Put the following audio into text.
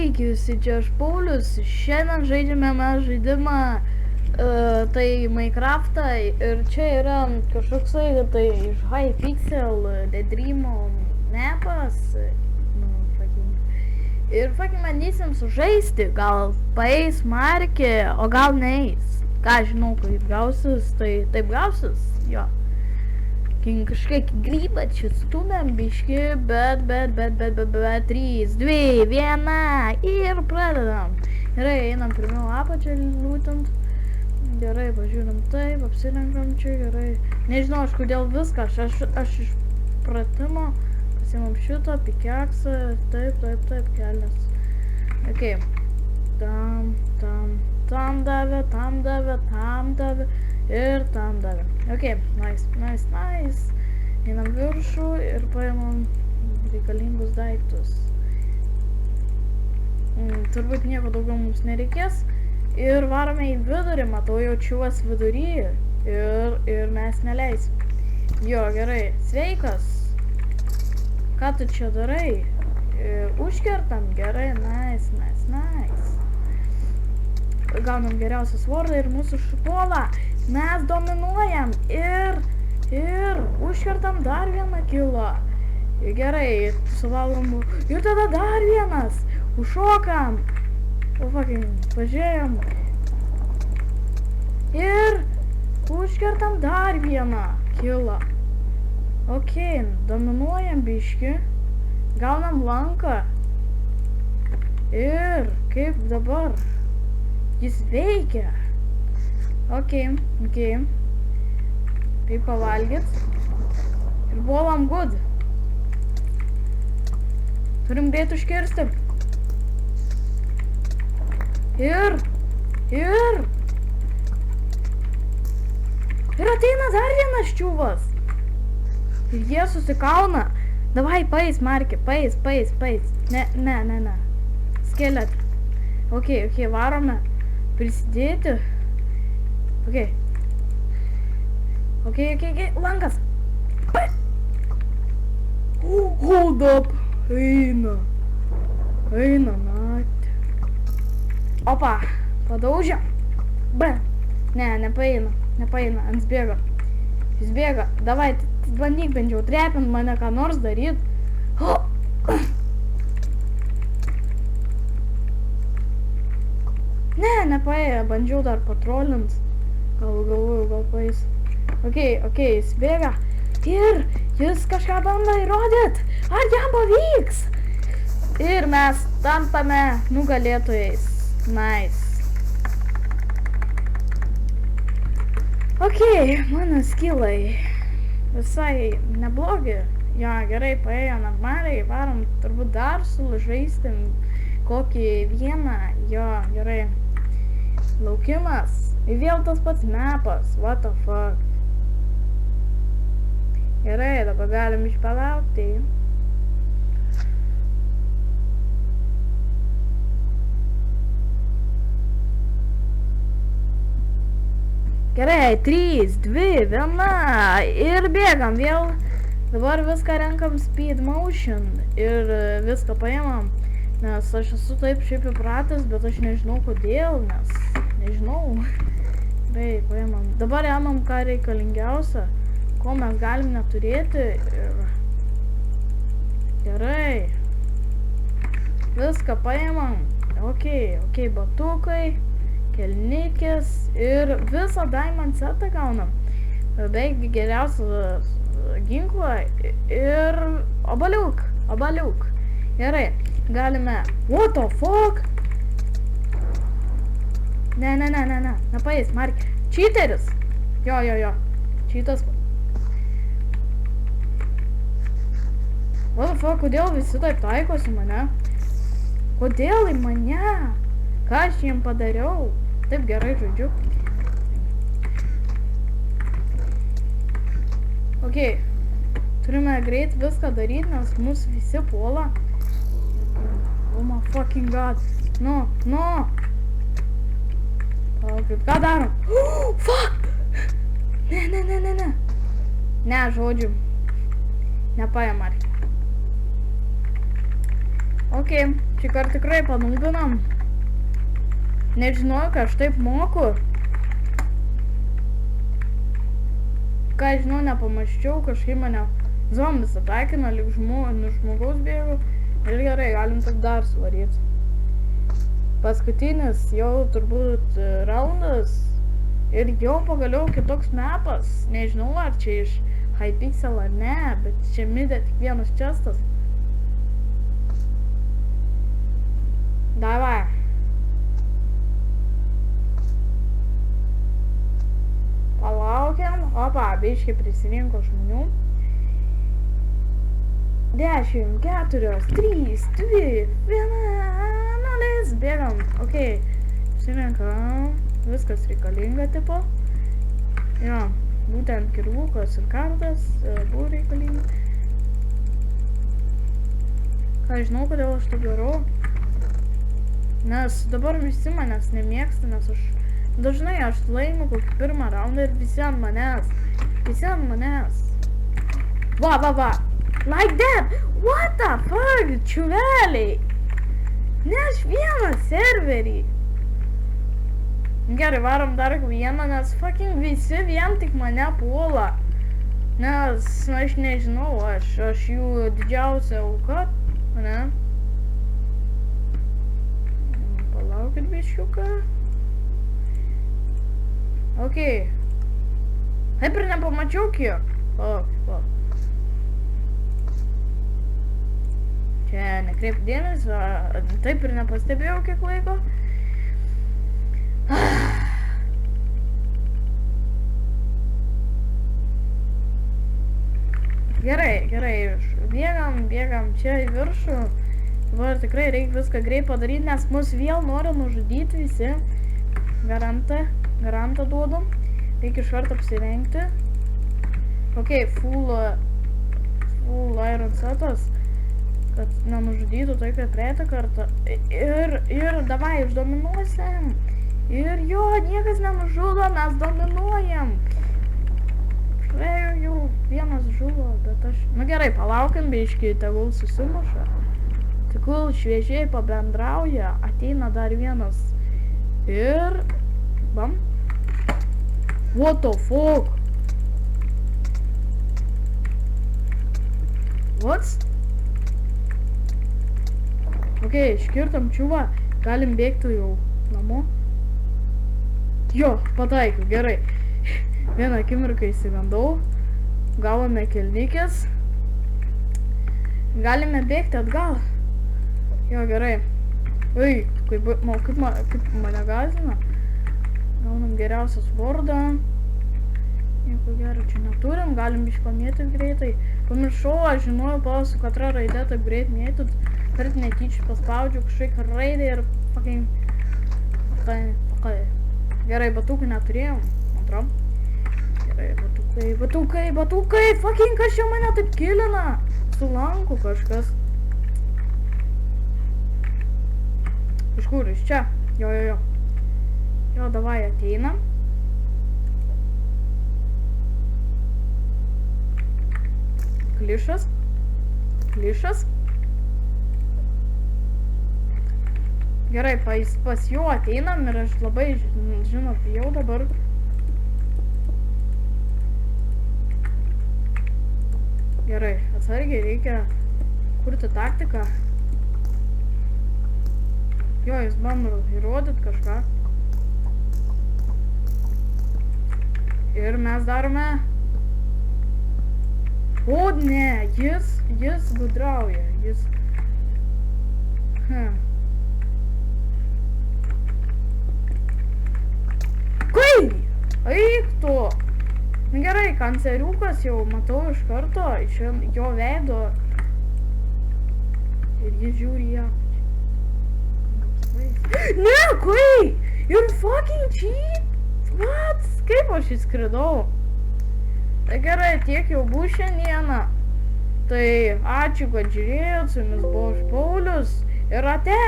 Sveiki, čia aš Paulius, šiandien žaidžiame mes žaidimą, tai Minecraftą ir čia yra kažkoksai, tai iš Hypixel, The Dream mapas, ir bandysim sužaisti, gal paeis markė, o gal neis, ką žinau, kaip gausis, tai taip gausis, jo. Kažkiek grybą čia stumėm biški, bet 3, 2, 1 ir pradedam. Gerai, einam pirmiau apačią lūtant. Gerai, pažiūrim taip, apsirenkam čia, gerai. Nežinau, aš kodėl viską, aš iš pratimo pasimam šitą, pikeksą, taip, kelias. Ok, tam davė. Ir tam davė. Ok, nice. Einam viršų ir paimam reikalingus daiktus. Turbūt nieko daugiau mums nereikės. Ir varome į vidurį, matau jaučiuos vidury. Ir mes neleisim. Jo, gerai. Sveikas. Ką tu čia darai? Užkertam. Gerai, nice. Gaunam geriausią svordą ir mūsų šupuolą. Mes dominuojam ir užkertam dar vieną kilą. Gerai, suvalom ir tada dar vienas. Užšokam. Pažiūrėjom. Ir užkertam dar vieną kilą. Ok, dominuojam biški. Gaunam lanką. Ir kaip dabar? Jis veikia. Ok. Kaip pavalgyt. Ir buvom good. Turim greit užkirsti. Ir ateina dar vienas čiūvas. Ir jie susikauna. Davai, paeis, Markė, paeis. Ne. Skelet. Ok, varome. Prisidėti. Ok, langas. Hold up. Eina, naktį. Opa, padaužė. Nepaeina, ant bėga. Jis bėga, davai, bandyk bent jau trepint mane ką nors daryt. Nepaėjo, bandžiau dar patrolint. Galvoju, gal paeis. Ok, jis bėga. Ir jis kažką bando įrodyt. Ar jam pavyks? Ir mes tampame nugalėtojais. Nice. Ok, mano skillai visai neblogi. Jo, gerai, paėjo normaliai. Varom turbūt dar sužaistim kokį vieną. Jo, gerai. Laukimas. Ir vėl tas pats mapas. What the fuck. Gerai, dabar galim išpalaukti. Gerai, 3, 2, 1 ir bėgam vėl. Dabar viską renkam speed motion ir viską paimam. Nes aš esu taip šiaip įpratęs, bet aš nežinau kodėl, nes nežinau. Gerai, paimam. Dabar emam ką reikalingiausia, ko mes galim neturėti. Ir gerai. Viską paimam. Ok, batukai, kelnikės ir visą diamond setą gaunam. Beveik geriausią ginklą ir obaliuk. Gerai. Galime. What the fuck? Ne. Nepaeis, Markė. Cheateris. Jo. Cheatas. What the fuck, kodėl visi taip taikosi mane? Kodėl į mane? Ką aš jiem padariau? Taip gerai žaidžiu. Ok. Turime greit viską daryti, nes mūsų visi puola. Oh my fucking god. No. Palaukit, ką darom? Fuck! Ne. Ne, žodžiu. Nepaėm, Markė. Ok, okei, šį kartą tikrai panūdinam. Nežinau, ką aš taip moku. Ką žinau, nepamaščiau, kažkaip mane zombis atakino, lyg žmogaus bėgu. Ir gerai, galim taip dar suvaryti. Paskutinis jau turbūt raundas. Ir jau pagaliau kitoks mapas. Nežinau, ar čia iš Hypixel ar ne, bet čia midė tik vienas čestas. Davai. Palaukiam. Opa, biškai prisirinko žmonių. 10, 4, 3, 2, 1, 0, bėgam. Okei, susirinkam. Viskas reikalinga tipo. Jo, būtent kirvukas ir kartas buvo reikalinga. Ką žinau, kodėl aš to darau. Nes dabar visi manęs nemėgsta, nes aš dažnai aš laimiu kokį pirmą raundą ir visi ant manęs. Visi ant manęs. Va. Like that! What the fuck, čiuveliai? Ne aš vieną serverį. Gerai, varom dar vieną, nes fucking visi vien tik mane puola. Nes aš nežinau, aš jų didžiausia auka, ne? Palaukit biškiuką. Okei. Taip ir nepamačiau kiek. Palauk. Čia nekreip dėmesio, taip ir nepastebėjau kiek laiko. Gerai, bėgam čia į viršų. Dabar tikrai reikia viską greit padaryti, nes mus vėl nori nužudyti visi. Garantą duodam. Reikia iš karto apsirengti. Okei, full iron setas. Kad nenužudytų tai, kad treitą kartą. Ir davai, išdominuosim. Ir jo, niekas nenužudo, mes dominuojam. Jau vienas žuvo, bet aš... Nu gerai, palaukiam biškį, tegul susimuša. Tegul šviežiai pabendrauja, ateina dar vienas. Ir... Bam. What the fuck? What? Okei, iškirtam čiuvą, galim bėgti jau namo. Jo, pataikiau, gerai. Vieną akimirką įsigandau. Gavome kelnikės. Galime bėgti atgal. Jo, gerai. Ui, kaip mane gąsdina. Gaunam geriausią svordą. Nieko gero čia neturim, galim išpamėti greitai. Pamiršau, aš žinojau, su katra raidė taip greit mėtyt. Kart netyčia paspaudžiu kažkaip raidę ir fucking... Gerai, batukų neturėjom, antram. Gerai, batukai, fucking kas čia mane taip kilina? Su lanku kažkas. Iš kur, iš čia? Jo. Jo, davai ateina. Klišas. Gerai, pas juo ateinam ir aš labai, žinot, bijau dabar. Gerai, atsargiai reikia kurti taktiką. Jo, jis bando įrodyti kažką. Ir mes darome... O, ne, jis gudrauja, jis... Eik tu! Gerai, kanceriukas jau matau iš karto, iš jo veido. Ir jis žiūri į apačią. Ne, kai! You're fucking cheat! What? Kaip aš įskridau? Tai gerai, tiek jau bus šiandieną. Tai ačiū, kad žiūrėjot, su jumis buvo aš Paulius ir ate!